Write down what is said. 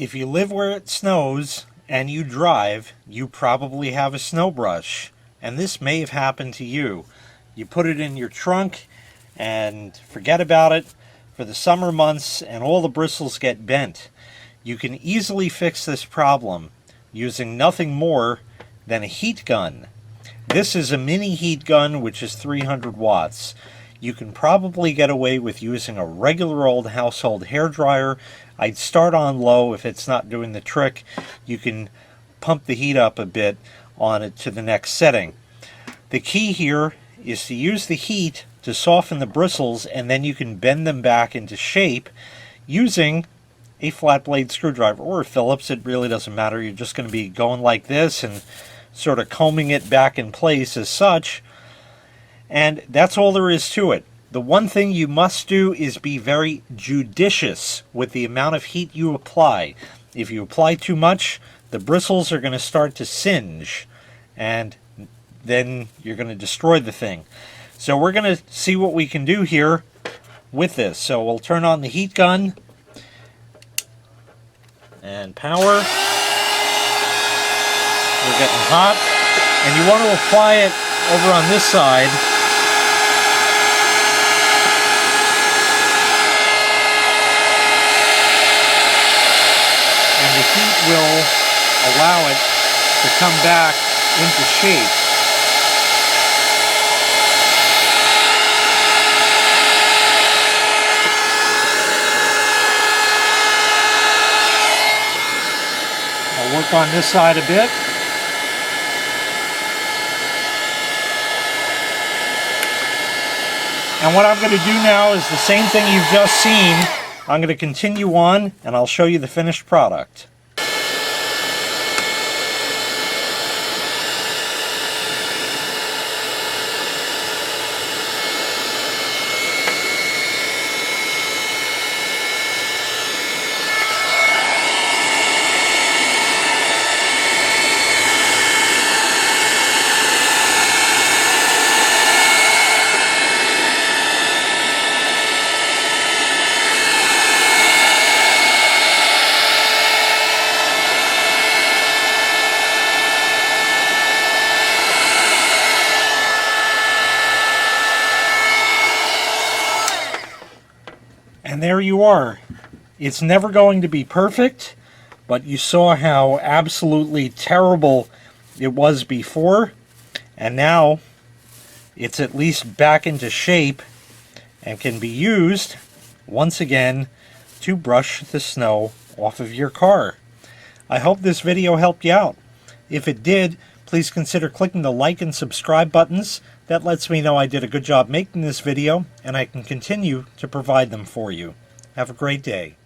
If you live where it snows and you drive, you probably have a snow brush. And this may have happened to you. You put it in your trunk and forget about it for the summer months and all the bristles get bent. You can easily fix this problem using nothing more than a heat gun. This is a mini heat gun which is 300 watts. You can probably get away with using a regular old household hairdryer. I'd start on low. If it's not doing the trick, you can pump the heat up a bit on it to the next setting. The key here is to use the heat to soften the bristles, and then you can bend them back into shape using a flat blade screwdriver or a Phillips. It really doesn't matter. You're just going to be going like this and sort of combing it back in place as such. And that's all there is to it. The one thing you must do is be very judicious with the amount of heat you apply. If you apply too much, the bristles are going to start to singe, and then you're going to destroy the thing. So we're going to see what we can do here with this. So we'll turn on the heat gun and power. We're getting hot, and you want to apply it over on this side. And the heat will allow it to come back into shape. I'll work on this side a bit. And what I'm going to do now is the same thing you've just seen. I'm going to continue on, and I'll show you the finished product. And there you are. It's never going to be perfect, but you saw how absolutely terrible it was before, and now it's at least back into shape and can be used once again to brush the snow off of your car. I hope this video helped you out. If it did, please consider clicking the like and subscribe buttons. That lets me know I did a good job making this video, and I can continue to provide them for you. Have a great day.